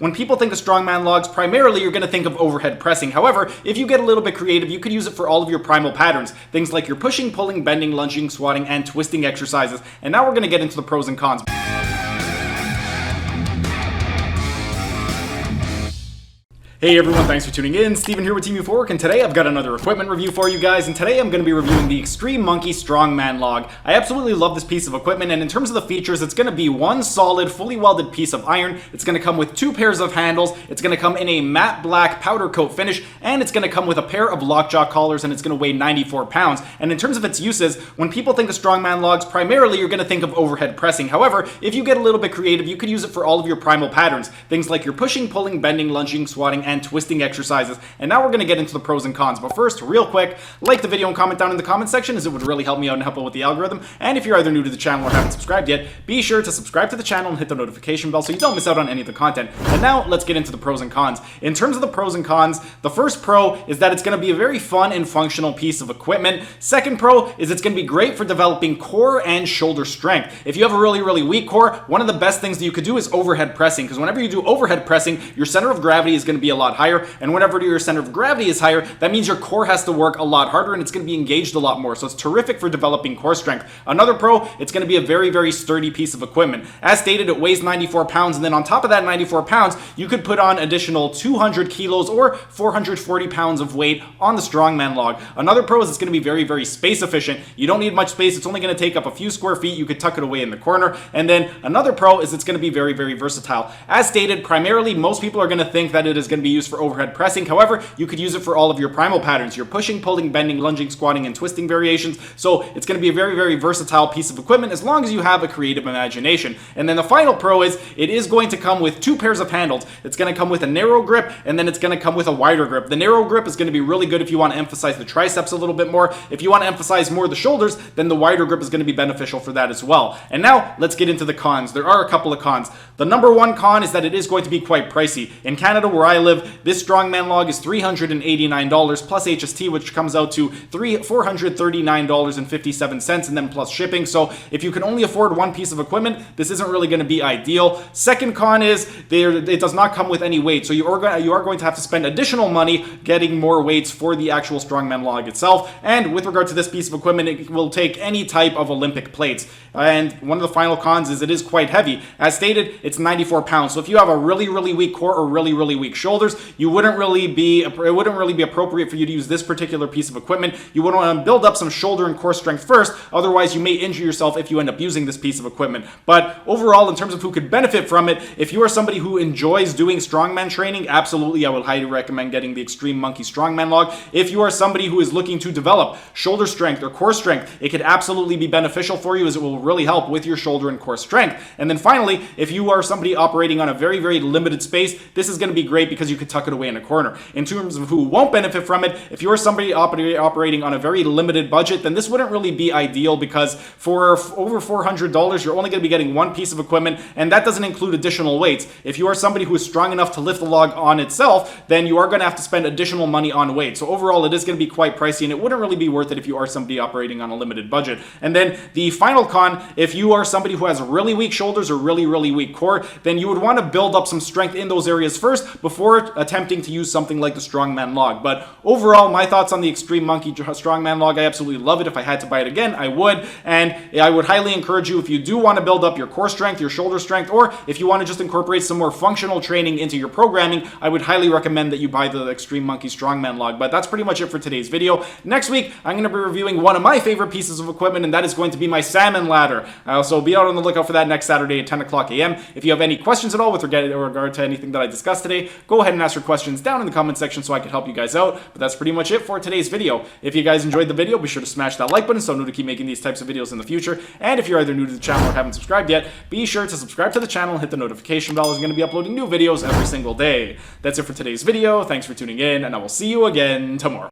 When people think of strongman logs, primarily you're going to think of overhead pressing. However, if you get a little bit creative, you could use it for all of your primal patterns. Things like your pushing, pulling, bending, lunging, squatting, and twisting exercises. And now we're going to get into the pros and cons. Hey everyone, thanks for tuning in. Steven here with Team Euphoric, and today I've got another equipment review for you guys, and today I'm going to be reviewing the Xtreme Monkey Strongman Log. I absolutely love this piece of equipment, and in terms of the features, it's going to be one solid, fully welded piece of iron. It's going to come with 2 pairs of handles. It's going to come in a matte black powder coat finish, and it's going to come with a pair of lockjaw collars, and it's going to weigh 94 pounds. And in terms of its uses, when people think of strongman logs, primarily you're going to think of overhead pressing. However, if you get a little bit creative, you could use it for all of your primal patterns. Things like your pushing, pulling, bending, lunging, squatting, and twisting exercises. And now we're going to get into the pros and cons. But first, real quick, like the video and comment down in the comment section, as it would really help me out and help out with the algorithm. And if you're either new to the channel or haven't subscribed yet, be sure to subscribe to the channel and hit the notification bell so you don't miss out on any of the content. And now let's get into the pros and cons. In terms of the pros and cons, the first pro is that it's going to be a very fun and functional piece of equipment. Second pro is it's going to be great for developing core and shoulder strength. If you have a really weak core, one of the best things that you could do is overhead pressing, because whenever you do overhead pressing, your center of gravity is going to be a lot higher. And whenever your center of gravity is higher, that means your core has to work a lot harder and it's going to be engaged a lot more. So it's terrific for developing core strength. Another pro, it's going to be a very sturdy piece of equipment. As stated, it weighs 94 pounds, and then on top of that 94 pounds, you could put on additional 200 kilos or 440 pounds of weight on the Strongman log. Another pro is it's going to be very space efficient. You don't need much space. It's only going to take up a few square feet. You could tuck it away in the corner. And then another pro is it's going to be very versatile. As stated, primarily most people are going to think that it is going to be used for overhead pressing. However, you could use it for all of your primal patterns, your pushing, pulling, bending, lunging, squatting, and twisting variations. So it's going to be a very versatile piece of equipment as long as you have a creative imagination. And then the final pro is it is going to come with 2 pairs of handles. It's going to come with a narrow grip, and then it's going to come with a wider grip. The narrow grip is going to be really good if you want to emphasize the triceps a little bit more. If you want to emphasize more the shoulders, then the wider grip is going to be beneficial for that as well. And now let's get into the cons. There are a couple of cons. The number one con is that it is going to be quite pricey. In Canada, where I live, this Strongman log is $389 plus HST, which comes out to $439.57, and then plus shipping. So if you can only afford one piece of equipment, this isn't really going to be ideal. Second con is it does not come with any weight, so you are going to have to spend additional money getting more weights for the actual Strongman log itself. And with regard to this piece of equipment, it will take any type of Olympic plates. And one of the final cons is it is quite heavy. As stated, it's 94 pounds. So if you have a really weak core or really weak shoulders, it wouldn't really be appropriate for you to use this particular piece of equipment. You would want to build up some shoulder and core strength first, otherwise you may injure yourself if you end up using this piece of equipment. But overall, in terms of who could benefit from it, if you are somebody who enjoys doing strongman training, absolutely I would highly recommend getting the Xtreme Monkey Strongman log. If you are somebody who is looking to develop shoulder strength or core strength, it could absolutely be beneficial for you, as it will really help with your shoulder and core strength. And then finally, if you are somebody operating on a very limited space, this is going to be great because you could tuck it away in a corner. In terms of who won't benefit from it, if you're somebody operating on a very limited budget, then this wouldn't really be ideal, because for over $400, you're only going to be getting one piece of equipment, and that doesn't include additional weights. If you are somebody who is strong enough to lift the log on itself, then you are going to have to spend additional money on weight. So overall, it is going to be quite pricey, and it wouldn't really be worth it if you are somebody operating on a limited budget. And then the final con, if you are somebody who has really weak shoulders or really weak core, then you would want to build up some strength in those areas first before attempting to use something like the Strongman log. But overall, my thoughts on the Xtreme Monkey Strongman log, I absolutely love it. If I had to buy it again, I would. And I would highly encourage you, if you do want to build up your core strength, your shoulder strength, or if you want to just incorporate some more functional training into your programming, I would highly recommend that you buy the Xtreme Monkey Strongman log. But that's pretty much it for today's video. Next week, I'm going to be reviewing one of my favorite pieces of equipment, and that is going to be my Salmon ladder. So be out on the lookout for that next Saturday at 10 o'clock a.m. If you have any questions at all with regard to anything that I discussed today, go ahead and ask your questions down in the comment section so I can help you guys out. But that's pretty much it for today's video. If you guys enjoyed the video, be sure to smash that like button so I know to keep making these types of videos in the future. And if you're either new to the channel or haven't subscribed yet, be sure to subscribe to the channel and hit the notification bell, as I'm going to be uploading new videos every single day. That's it for today's video. Thanks for tuning in, and I will see you again tomorrow.